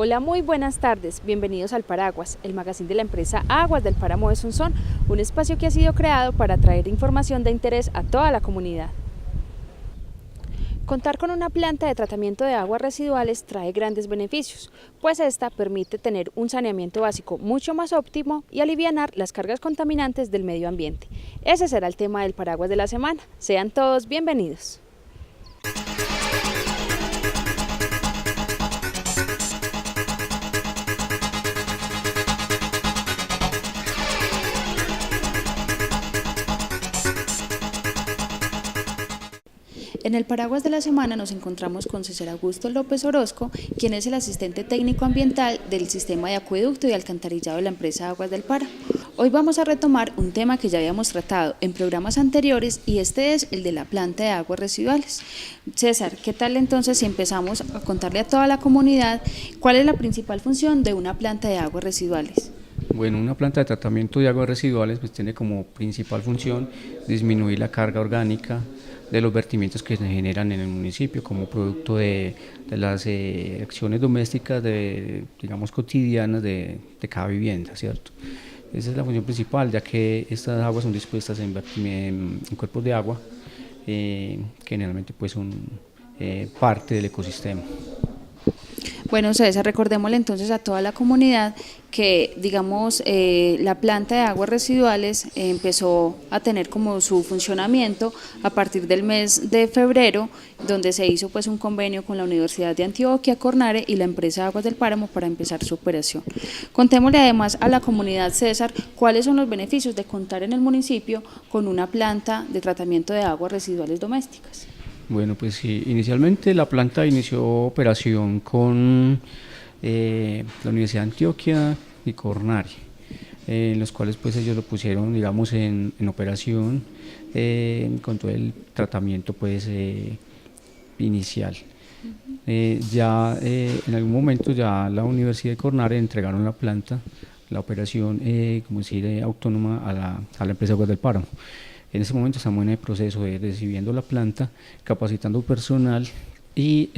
Hola, muy buenas tardes, bienvenidos al Paraguas, el magazine de la empresa Aguas del Páramo de Sunzón, un espacio que ha sido creado para traer información de interés a toda la comunidad. Contar con una planta de tratamiento de aguas residuales trae grandes beneficios, pues esta permite tener un saneamiento básico mucho más óptimo y alivianar las cargas contaminantes del medio ambiente. Ese será el tema del Paraguas de la semana. Sean todos bienvenidos. En el Paraguas de la semana nos encontramos con César Augusto López Orozco, quien es el asistente técnico ambiental del sistema de acueducto y alcantarillado de la empresa Aguas del Páramo. Hoy vamos a retomar un tema que ya habíamos tratado en programas anteriores y este es el de la planta de aguas residuales. César, ¿qué tal entonces si empezamos a contarle a toda la comunidad cuál es la principal función de una planta de aguas residuales? Bueno, una planta de tratamiento de aguas residuales pues tiene como principal función disminuir la carga orgánica de los vertimientos que se generan en el municipio como producto de las acciones domésticas, digamos cotidianas de cada vivienda, ¿cierto? Esa es la función principal, ya que estas aguas son dispuestas en cuerpos de agua que generalmente pues son parte del ecosistema. Bueno, César, recordémosle entonces a toda la comunidad que, digamos, la planta de aguas residuales empezó a tener como su funcionamiento a partir del mes de febrero, donde se hizo pues un convenio con la Universidad de Antioquia, Cornare y la empresa Aguas del Páramo para empezar su operación. Contémosle además a la comunidad, César, cuáles son los beneficios de contar en el municipio con una planta de tratamiento de aguas residuales domésticas. Bueno, pues sí, inicialmente la planta inició operación con la Universidad de Antioquia y Cornare, en los cuales pues ellos lo pusieron, digamos, en operación con todo el tratamiento pues inicial. En algún momento ya la Universidad de Cornare entregaron la planta, la operación, como decir, autónoma a la empresa Aguas del Páramo. En ese momento estamos en el proceso de recibiendo la planta, capacitando personal y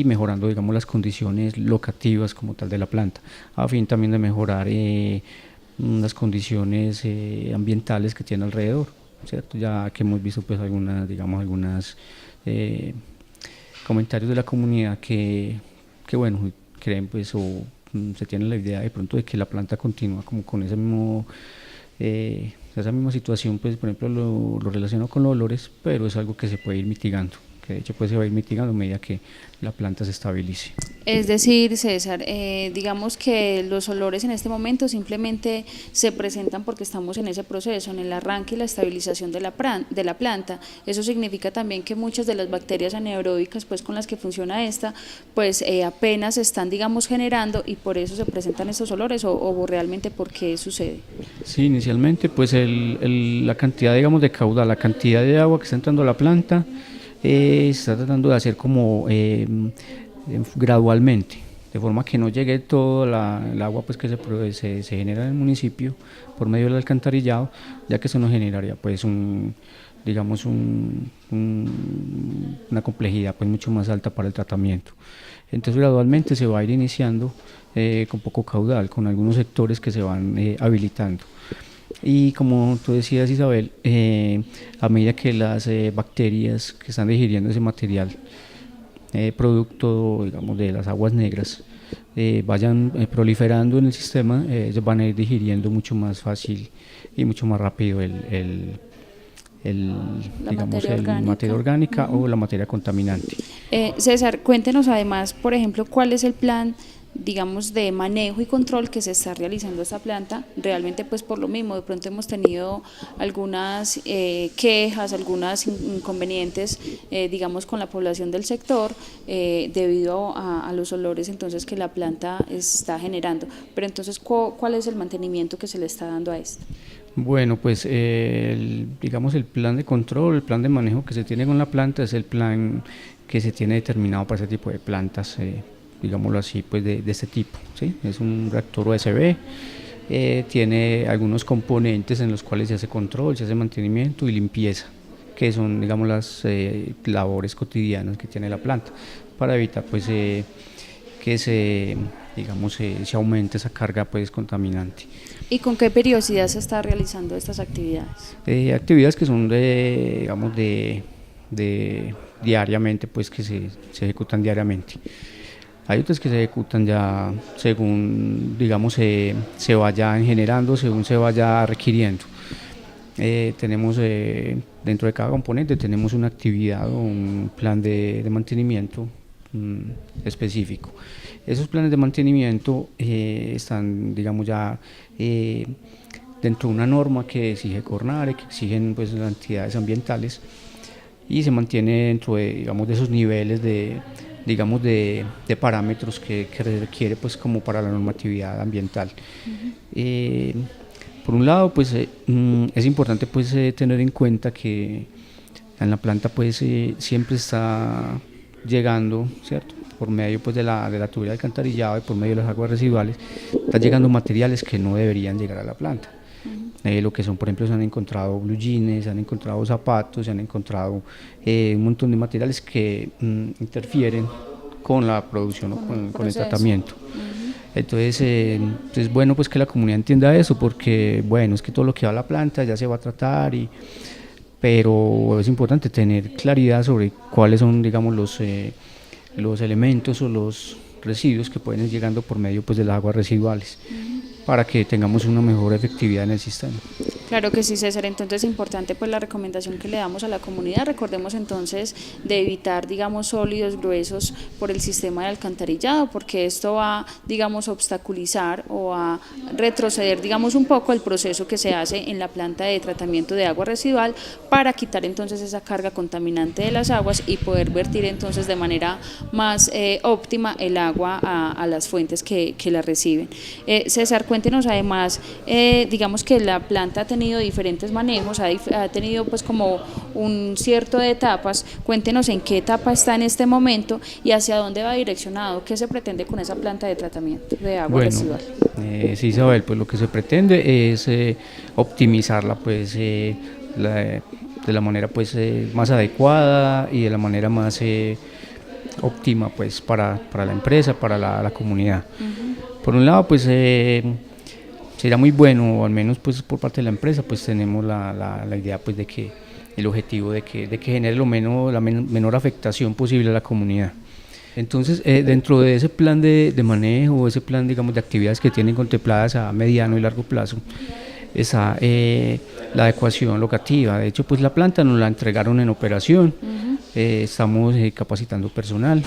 mejorando, digamos, las condiciones locativas como tal de la planta, a fin también de mejorar las condiciones ambientales que tiene alrededor, ¿cierto? Ya que hemos visto pues algunas comentarios de la comunidad que bueno, creen pues se tiene la idea de pronto de que la planta continúa como con ese mismo esa misma situación, pues por ejemplo lo relaciono con los olores, pero es algo que se puede ir mitigando, que de hecho pues se va a ir mitigando a medida que la planta se estabilice. Es decir, César, digamos que los olores en este momento simplemente se presentan porque estamos en ese proceso, en el arranque y la estabilización de la planta. Eso significa también que muchas de las bacterias anaeróbicas pues con las que funciona esta, pues apenas se están, digamos, generando y por eso se presentan estos olores o realmente por qué sucede. Sí, inicialmente pues la cantidad, digamos, de caudal, la cantidad de agua que está entrando a la planta se está tratando de hacer como gradualmente, de forma que no llegue todo el agua pues que se genera en el municipio por medio del alcantarillado, ya que eso nos generaría pues una complejidad pues mucho más alta para el tratamiento. Entonces gradualmente se va a ir iniciando con poco caudal, con algunos sectores que se van habilitando. Y como tú decías, Isabel, a medida que las bacterias que están digiriendo ese material, producto, digamos, de las aguas negras, vayan proliferando en el sistema, ellos van a ir digiriendo mucho más fácil y mucho más rápido la materia orgánica o la materia contaminante. César, cuéntenos además, por ejemplo, cuál es el plan, digamos, de manejo y control que se está realizando esta planta. Realmente pues por lo mismo, de pronto hemos tenido algunas quejas, algunos inconvenientes, digamos, con la población del sector debido a los olores entonces que la planta está generando. Pero entonces, ¿cuál es el mantenimiento que se le está dando a esto? Bueno, pues digamos el plan de control, el plan de manejo que se tiene con la planta es el plan que se tiene determinado para ese tipo de plantas, digámoslo así, pues de este tipo, ¿sí? Es un reactor USB, tiene algunos componentes en los cuales se hace control, se hace mantenimiento y limpieza, que son, digamos, las labores cotidianas que tiene la planta, para evitar pues que se aumente esa carga pues contaminante. ¿Y con qué periodicidad se está realizando estas actividades? Actividades que son de diariamente, pues que se ejecutan diariamente. Hay otras que se ejecutan ya según, digamos, se vayan generando, según se vaya requiriendo. Tenemos dentro de cada componente tenemos una actividad o un plan de mantenimiento específico. Esos planes de mantenimiento están, digamos, ya dentro de una norma que exige CORNARE, que exigen pues las entidades ambientales, y se mantiene dentro de, digamos, de esos niveles de parámetros que requiere pues como para la normatividad ambiental. Por un lado, pues es importante pues tener en cuenta que en la planta pues siempre está llegando, ¿cierto?, por medio pues de la tubería de alcantarillado y por medio de las aguas residuales, están llegando materiales que no deberían llegar a la planta. Lo que son, por ejemplo, se han encontrado blue jeans, se han encontrado zapatos, se han encontrado un montón de materiales que interfieren con la producción o con el tratamiento. Entonces es bueno pues que la comunidad entienda eso, porque bueno, es que todo lo que va a la planta ya se va a tratar, pero es importante tener claridad sobre cuáles son, digamos, los elementos o los residuos que pueden ir llegando por medio pues de las aguas residuales, para que tengamos una mejor efectividad en el sistema. Claro que sí, César. Entonces es importante pues la recomendación que le damos a la comunidad. Recordemos entonces de evitar, digamos, sólidos gruesos por el sistema de alcantarillado, porque esto va, digamos, a obstaculizar o a retroceder, digamos, un poco el proceso que se hace en la planta de tratamiento de agua residual, para quitar entonces esa carga contaminante de las aguas y poder vertir entonces de manera más óptima el agua a las fuentes que la reciben. César, cuéntenos además, digamos que la planta ha tenido diferentes manejos, ha tenido pues como un cierto de etapas. Cuéntenos en qué etapa está en este momento y hacia dónde va direccionado, qué se pretende con esa planta de tratamiento de agua residual. Sí, Isabel, pues lo que se pretende es optimizarla pues de la manera pues más adecuada y de la manera más óptima pues para la empresa, para la comunidad. Por un lado pues sería muy bueno, o al menos pues por parte de la empresa pues tenemos la idea pues de que el objetivo de que genere la menor afectación posible a la comunidad. Entonces dentro de ese plan de manejo, ese plan, digamos, de actividades que tienen contempladas a mediano y largo plazo, está la adecuación locativa. De hecho pues la planta nos la entregaron en operación. Estamos capacitando personal.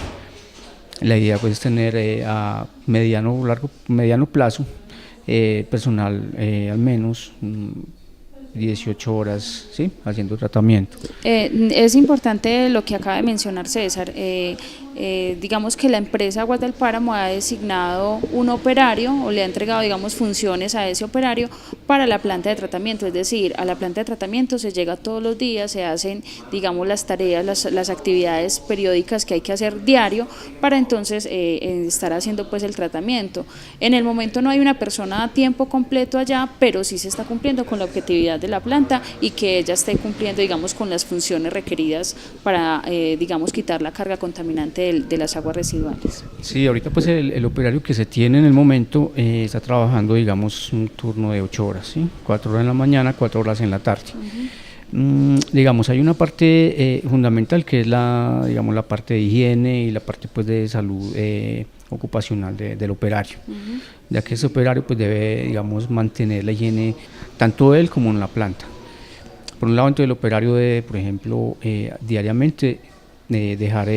La idea pues es tener a mediano plazo personal al menos 18 horas, ¿sí?, haciendo tratamiento. Es importante lo que acaba de mencionar César. Digamos que la empresa Aguas del Páramo ha designado un operario o le ha entregado, digamos, funciones a ese operario para la planta de tratamiento. Es decir, a la planta de tratamiento se llega todos los días, se hacen, digamos, las tareas, las actividades periódicas que hay que hacer diario para entonces estar haciendo pues el tratamiento. En el momento no hay una persona a tiempo completo allá, pero sí se está cumpliendo con la objetividad de la planta y que ella esté cumpliendo, digamos, con las funciones requeridas para, digamos, quitar la carga contaminante de las aguas residuales. Sí, ahorita pues el operario que se tiene en el momento está trabajando, digamos, un turno de 8 horas, ¿sí? 4 horas en la mañana, 4 horas en la tarde. Digamos, hay una parte fundamental que es digamos, la parte de higiene y la parte pues de salud ocupacional del operario, ya que ese operario pues debe, digamos, mantener la higiene tanto él como en la planta. Por un lado, entonces el operario debe, por ejemplo, diariamente dejar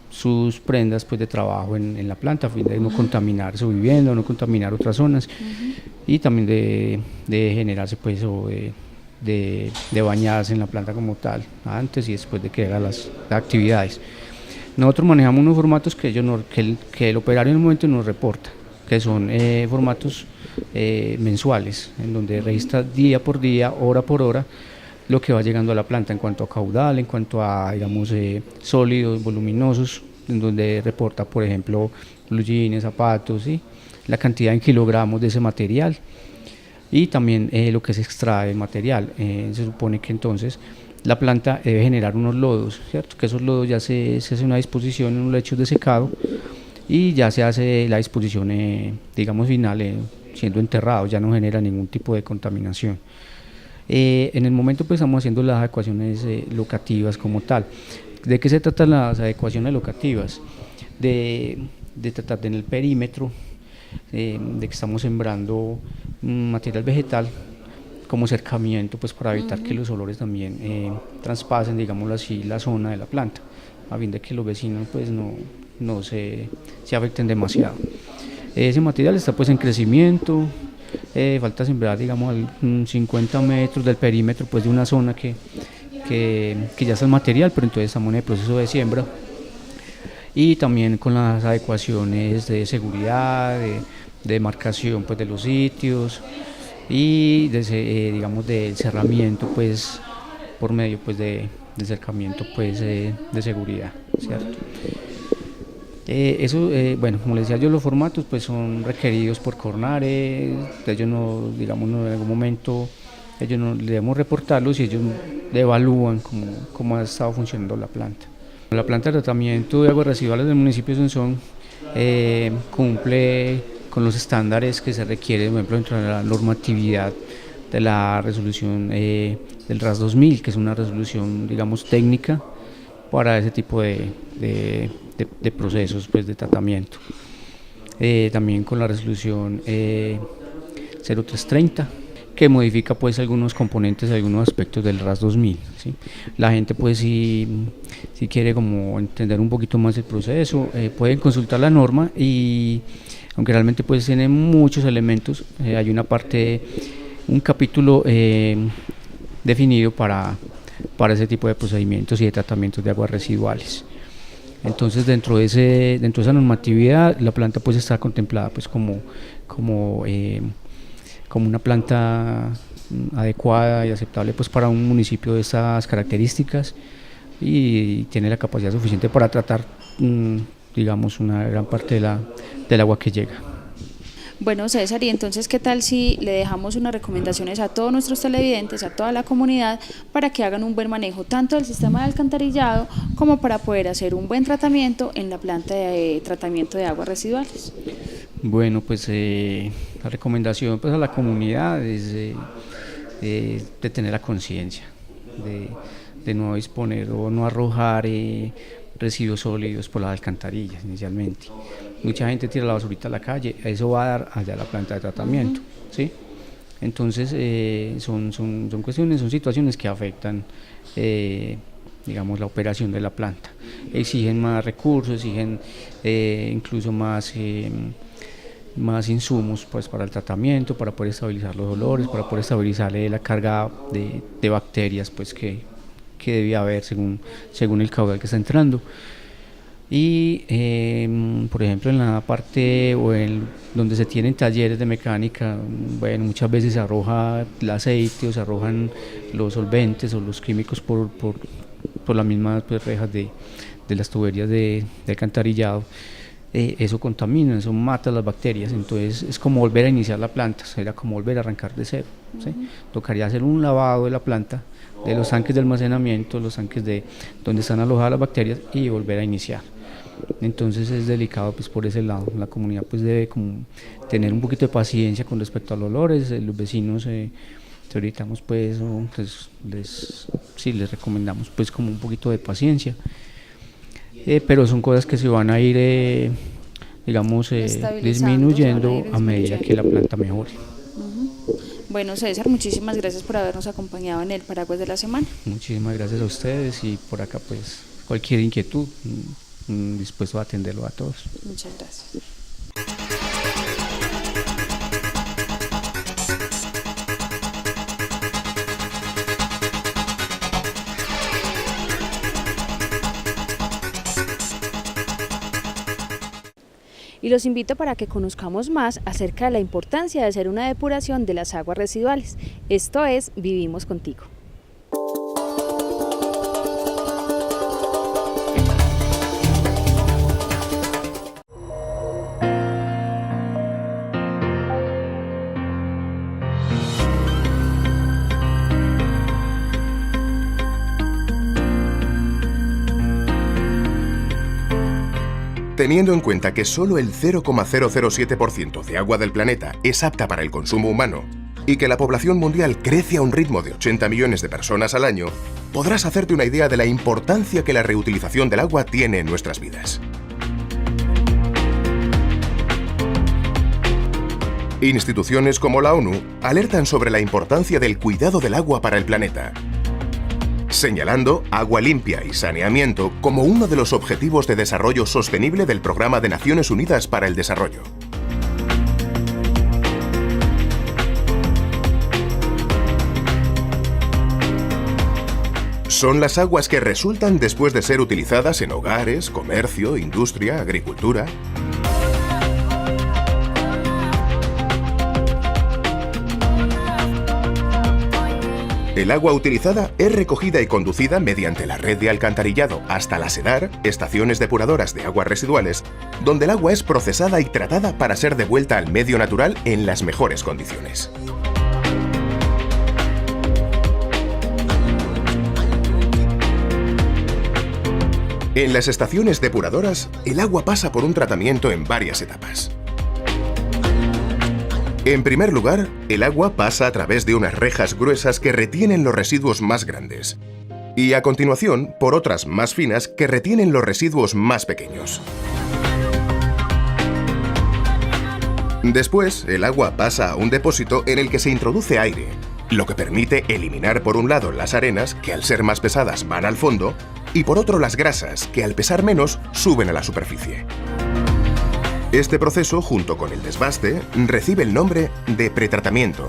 sus prendas pues de trabajo en la planta, a fin de no contaminar su vivienda, no contaminar otras zonas, y también de generarse pues o de bañarse en la planta como tal, antes y después de que haga las actividades. Nosotros manejamos unos formatos que el operario en el momento nos reporta, que son formatos mensuales, en donde registra día por día, hora por hora, lo que va llegando a la planta en cuanto a caudal, en cuanto a, digamos, sólidos, voluminosos, en donde reporta, por ejemplo, blue jeans, zapatos, ¿sí?, la cantidad en kilogramos de ese material y también lo que se extrae del material. Se supone que entonces la planta debe generar unos lodos, ¿cierto?, que esos lodos ya se hace una disposición en unos lechos de secado y ya se hace la disposición, digamos, final, siendo enterrado, ya no genera ningún tipo de contaminación. En el momento pues estamos haciendo las adecuaciones locativas como tal. ¿De qué se tratan las adecuaciones locativas? De tratar de en el perímetro, de que estamos sembrando material vegetal como cercamiento, pues para evitar que los olores también traspasen, digámoslo así, la zona de la planta, a fin de que los vecinos pues no se afecten demasiado. Ese material está pues en crecimiento, falta sembrar, digamos, 50 metros del perímetro pues de una zona que ya está el material, pero entonces estamos en el proceso de siembra, y también con las adecuaciones de seguridad, de marcación pues de los sitios, y digamos del cerramiento pues por medio pues de cercamiento pues de seguridad, ¿cierto? Eso, bueno, como les decía yo, los formatos pues son requeridos por Cornare, ellos no, digamos, no, en algún momento ellos no debemos reportarlos y ellos evalúan cómo ha estado funcionando la planta. La planta de tratamiento de aguas residuales del municipio de Sonsón cumple con los estándares que se requieren, por ejemplo, dentro de la normatividad de la resolución del RAS 2000, que es una resolución, digamos, técnica para ese tipo de procesos pues, de tratamiento. También con la resolución 0330, que modifica pues algunos componentes, algunos aspectos del RAS 2000, ¿sí? La gente pues si quiere como entender un poquito más el proceso, pueden consultar la norma, y aunque realmente pues tiene muchos elementos, hay una parte, un capítulo definido para ese tipo de procedimientos y de tratamientos de aguas residuales. Entonces dentro de esa normatividad la planta pues está contemplada pues como una planta adecuada y aceptable pues para un municipio de estas características, y tiene la capacidad suficiente para tratar digamos una gran parte del agua que llega. Bueno, César, y entonces, ¿qué tal si le dejamos unas recomendaciones a todos nuestros televidentes, a toda la comunidad, para que hagan un buen manejo tanto del sistema de alcantarillado como para poder hacer un buen tratamiento en la planta de tratamiento de aguas residuales? Bueno, pues la recomendación pues a la comunidad es de tener la conciencia, de no disponer o no arrojar residuos sólidos por las alcantarillas inicialmente. Mucha gente tira la basurita a la calle, eso va a dar allá a la planta de tratamiento, ¿sí? Entonces son cuestiones, son situaciones que afectan digamos la operación de la planta, exigen más recursos, exigen incluso más insumos pues para el tratamiento, para poder estabilizar los olores, para poder estabilizar la carga de bacterias pues que debía haber según el caudal que está entrando. Y por ejemplo en la parte donde se tienen talleres de mecánica, bueno, muchas veces se arroja el aceite o se arrojan los solventes o los químicos por las mismas pues, rejas de las tuberías de alcantarillado. Eso contamina, eso mata las bacterias, entonces es como volver a iniciar la planta, será como volver a arrancar de cero, ¿sí? Tocaría hacer un lavado de la planta, de los tanques de almacenamiento, los tanques de donde están alojadas las bacterias, y volver a iniciar. Entonces es delicado pues por ese lado, la comunidad pues debe como tener un poquito de paciencia con respecto a los olores, los vecinos solicitamos pues, les recomendamos pues como un poquito de paciencia. Pero son cosas que se van a ir, digamos, disminuyendo a medida que la planta mejore. Bueno, César, muchísimas gracias por habernos acompañado en el Paraguas de la Semana. Muchísimas gracias a ustedes, y por acá pues cualquier inquietud, dispuesto a atenderlo a todos. Muchas gracias. Y los invito para que conozcamos más acerca de la importancia de hacer una depuración de las aguas residuales. Esto es Vivimos Contigo. Teniendo en cuenta que solo el 0,007% de agua del planeta es apta para el consumo humano y que la población mundial crece a un ritmo de 80 millones de personas al año, podrás hacerte una idea de la importancia que la reutilización del agua tiene en nuestras vidas. Instituciones como la ONU alertan sobre la importancia del cuidado del agua para el planeta, señalando agua limpia y saneamiento como uno de los objetivos de desarrollo sostenible del Programa de Naciones Unidas para el Desarrollo. Son las aguas que resultan después de ser utilizadas en hogares, comercio, industria, agricultura. El agua utilizada es recogida y conducida mediante la red de alcantarillado hasta la SEDAR, estaciones depuradoras de aguas residuales, donde el agua es procesada y tratada para ser devuelta al medio natural en las mejores condiciones. En las estaciones depuradoras, el agua pasa por un tratamiento en varias etapas. En primer lugar, el agua pasa a través de unas rejas gruesas que retienen los residuos más grandes, y a continuación por otras más finas que retienen los residuos más pequeños. Después, el agua pasa a un depósito en el que se introduce aire, lo que permite eliminar por un lado las arenas, que al ser más pesadas van al fondo, y por otro las grasas, que al pesar menos suben a la superficie. Este proceso, junto con el desbaste, recibe el nombre de pretratamiento.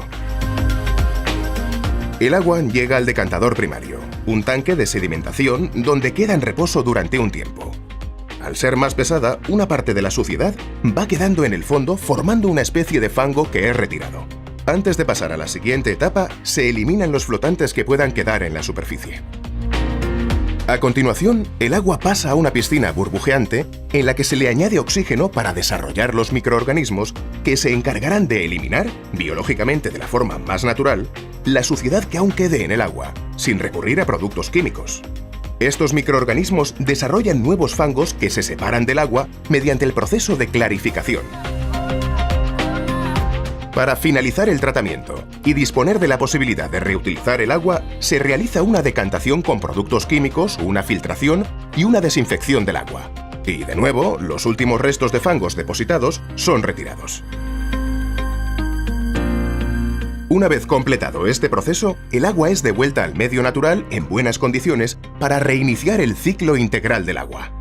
El agua llega al decantador primario, un tanque de sedimentación donde queda en reposo durante un tiempo. Al ser más pesada, una parte de la suciedad va quedando en el fondo formando una especie de fango que es retirado. Antes de pasar a la siguiente etapa, se eliminan los flotantes que puedan quedar en la superficie. A continuación, el agua pasa a una piscina burbujeante en la que se le añade oxígeno para desarrollar los microorganismos que se encargarán de eliminar, biológicamente de la forma más natural, la suciedad que aún quede en el agua, sin recurrir a productos químicos. Estos microorganismos desarrollan nuevos fangos que se separan del agua mediante el proceso de clarificación. Para finalizar el tratamiento y disponer de la posibilidad de reutilizar el agua, se realiza una decantación con productos químicos, una filtración y una desinfección del agua. Y de nuevo, los últimos restos de fangos depositados son retirados. Una vez completado este proceso, el agua es devuelta al medio natural en buenas condiciones para reiniciar el ciclo integral del agua.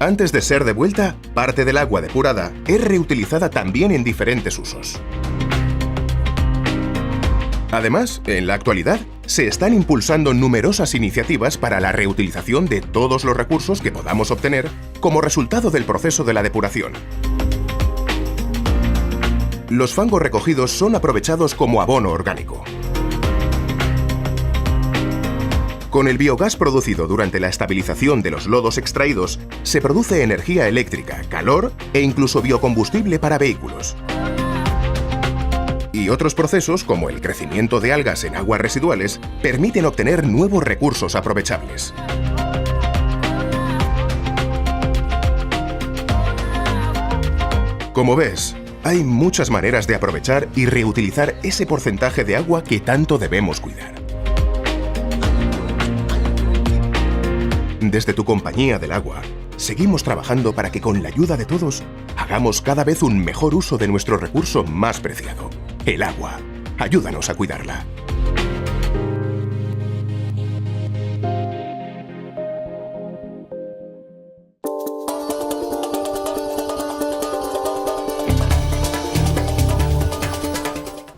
Antes de ser devuelta, parte del agua depurada es reutilizada también en diferentes usos. Además, en la actualidad, se están impulsando numerosas iniciativas para la reutilización de todos los recursos que podamos obtener como resultado del proceso de la depuración. Los fangos recogidos son aprovechados como abono orgánico. Con el biogás producido durante la estabilización de los lodos extraídos, se produce energía eléctrica, calor e incluso biocombustible para vehículos. Y otros procesos, como el crecimiento de algas en aguas residuales, permiten obtener nuevos recursos aprovechables. Como ves, hay muchas maneras de aprovechar y reutilizar ese porcentaje de agua que tanto debemos cuidar. Desde tu compañía del agua, seguimos trabajando para que con la ayuda de todos hagamos cada vez un mejor uso de nuestro recurso más preciado, el agua. Ayúdanos a cuidarla.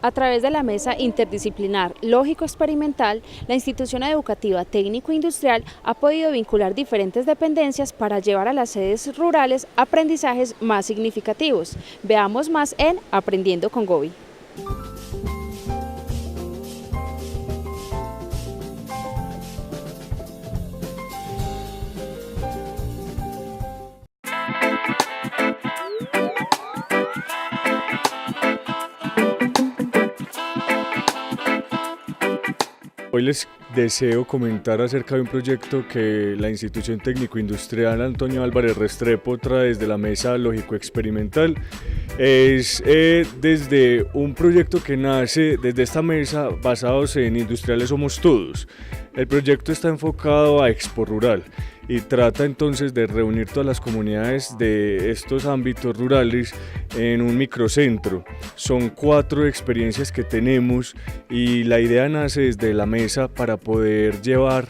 A través de la Mesa Interdisciplinar Lógico-Experimental, la institución educativa técnico-industrial ha podido vincular diferentes dependencias para llevar a las sedes rurales aprendizajes más significativos. Veamos más en Aprendiendo con Gobi. Hoy les deseo comentar acerca de un proyecto que la Institución Técnico Industrial Antonio Álvarez Restrepo trae desde la Mesa Lógico Experimental. Es desde un proyecto que nace desde esta mesa basados en Industriales Somos Todos. El proyecto está enfocado a Expo Rural y trata entonces de reunir todas las comunidades de estos ámbitos rurales en un microcentro. Son 4 experiencias que tenemos y la idea nace desde la mesa para poder llevar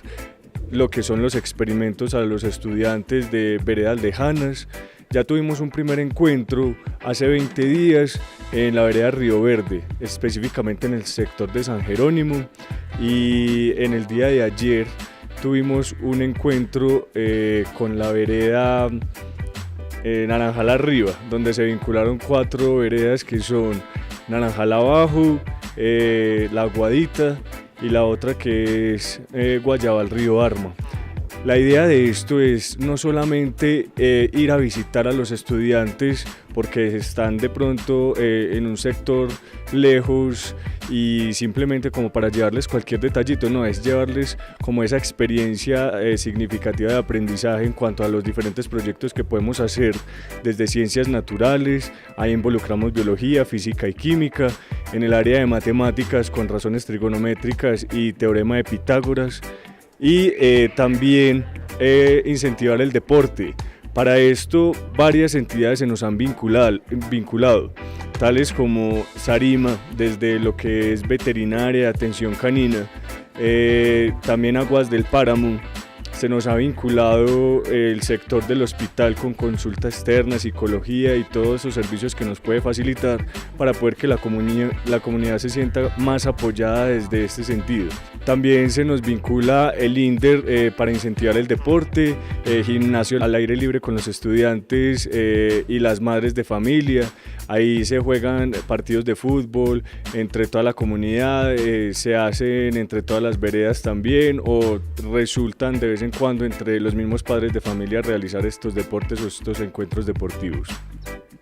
lo que son los experimentos a los estudiantes de veredas lejanas. Ya tuvimos un primer encuentro hace 20 días en la vereda Río Verde, específicamente en el sector de San Jerónimo, y en el día de ayer tuvimos un encuentro con la vereda Naranjal Arriba, donde se vincularon 4 veredas que son Naranjal Abajo, La Aguadita y la otra que es Guayabal Río Arma. La idea de esto es no solamente ir a visitar a los estudiantes porque están de pronto en un sector lejos y simplemente como para llevarles cualquier detallito, no, es llevarles como esa experiencia significativa de aprendizaje en cuanto a los diferentes proyectos que podemos hacer desde ciencias naturales. Ahí involucramos biología, física y química, en el área de matemáticas con razones trigonométricas y teorema de Pitágoras, y también incentivar el deporte. Para esto varias entidades se nos han vinculado, tales como Sarima, desde lo que es veterinaria, atención canina, también Aguas del Páramo. Se nos ha vinculado el sector del hospital con consulta externa, psicología y todos esos servicios que nos puede facilitar para poder que la comunidad se sienta más apoyada desde este sentido. También se nos vincula el INDER para incentivar el deporte, gimnasio al aire libre con los estudiantes y las madres de familia. Ahí se juegan partidos de fútbol entre toda la comunidad, se hacen entre todas las veredas también, o resultan de vez en cuando entre los mismos padres de familia realizar estos deportes o estos encuentros deportivos.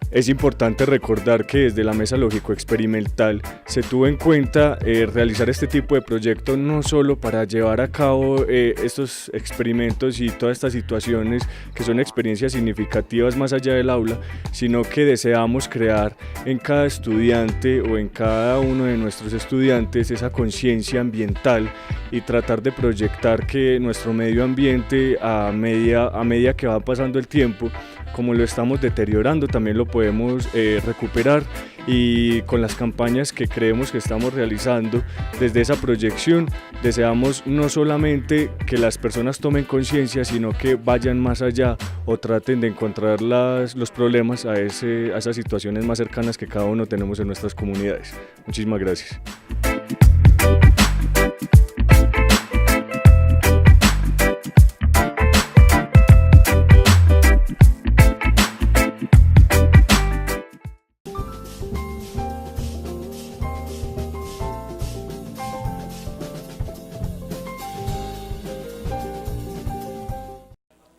Es importante recordar que desde la Mesa Lógico Experimental se tuvo en cuenta realizar este tipo de proyectos no solo para llevar a cabo estos experimentos y todas estas situaciones que son experiencias significativas más allá del aula, sino que deseamos crear en cada estudiante o en cada uno de nuestros estudiantes esa conciencia ambiental y tratar de proyectar que nuestro medio ambiente a medida que va pasando el tiempo, como lo estamos deteriorando, también lo podemos recuperar, y con las campañas que creemos que estamos realizando desde esa proyección deseamos no solamente que las personas tomen conciencia, sino que vayan más allá o traten de encontrar los problemas a esas situaciones más cercanas que cada uno tenemos en nuestras comunidades. Muchísimas gracias.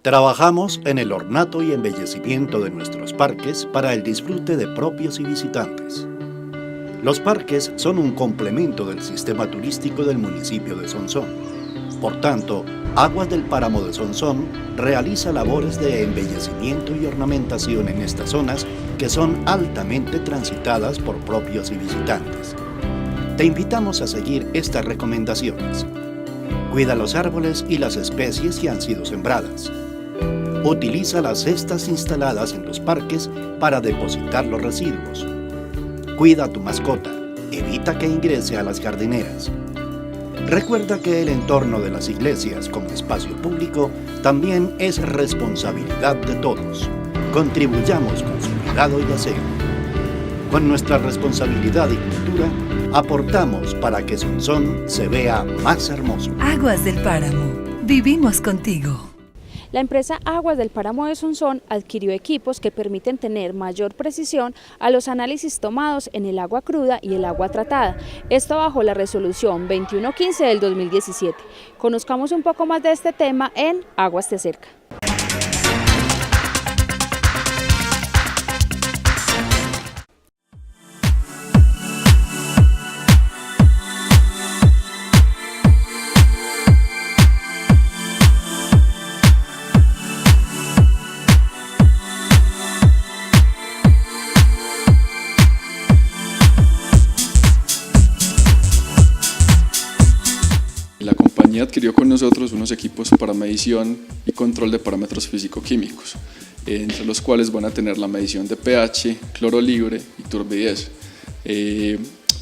Trabajamos en el ornato y embellecimiento de nuestros parques para el disfrute de propios y visitantes. Los parques son un complemento del sistema turístico del municipio de Sonsón. Por tanto, Aguas del Páramo de Sonsón realiza labores de embellecimiento y ornamentación en estas zonas que son altamente transitadas por propios y visitantes. Te invitamos a seguir estas recomendaciones. Cuida los árboles y las especies que han sido sembradas. Utiliza las cestas instaladas en los parques para depositar los residuos. Cuida a tu mascota. Evita que ingrese a las jardineras. Recuerda que el entorno de las iglesias como espacio público también es responsabilidad de todos. Contribuyamos con su cuidado y aseo. Con nuestra responsabilidad y cultura, aportamos para que Sonsón se vea más hermoso. Aguas del Páramo. Vivimos contigo. La empresa Aguas del Páramo de Sonsón adquirió equipos que permiten tener mayor precisión a los análisis tomados en el agua cruda y el agua tratada. Esto bajo la resolución 2115 del 2017. Conozcamos un poco más de este tema en Aguas Te Cerca. compañía adquirió con nosotros unos equipos para medición y control de parámetros físico-químicos, entre los cuales van a tener la medición de pH, cloro libre y turbidez,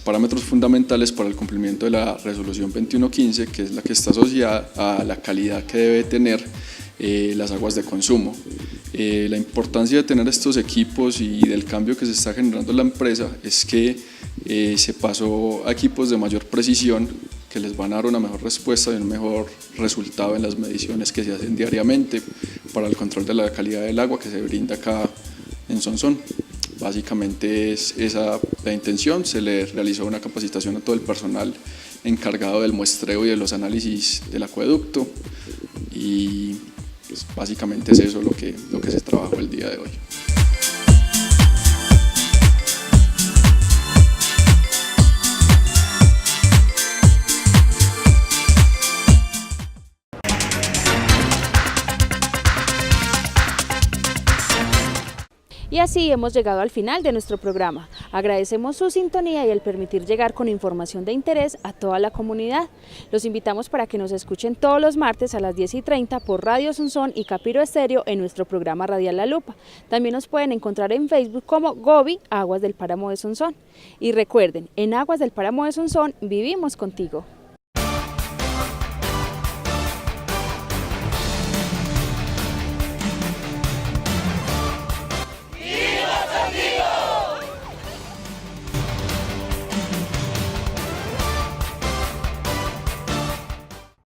parámetros fundamentales para el cumplimiento de la resolución 2115, que es la que está asociada a la calidad que debe tener las aguas de consumo. La importancia de tener estos equipos y del cambio que se está generando en la empresa es que se pasó a equipos de mayor precisión que les van a dar una mejor respuesta y un mejor resultado en las mediciones que se hacen diariamente para el control de la calidad del agua que se brinda acá en Sonsón. Básicamente es esa la intención. Se le realizó una capacitación a todo el personal encargado del muestreo y de los análisis del acueducto, y pues básicamente es eso lo que se trabajó el día de hoy. Y así hemos llegado al final de nuestro programa. Agradecemos su sintonía y el permitir llegar con información de interés a toda la comunidad. Los invitamos para que nos escuchen todos los martes a las 10:30 por Radio Sonsón y Capiro Estéreo en nuestro programa radial La Lupa. También nos pueden encontrar en Facebook como Gobi, Aguas del Páramo de Sonsón. Y recuerden, en Aguas del Páramo de Sonsón vivimos contigo.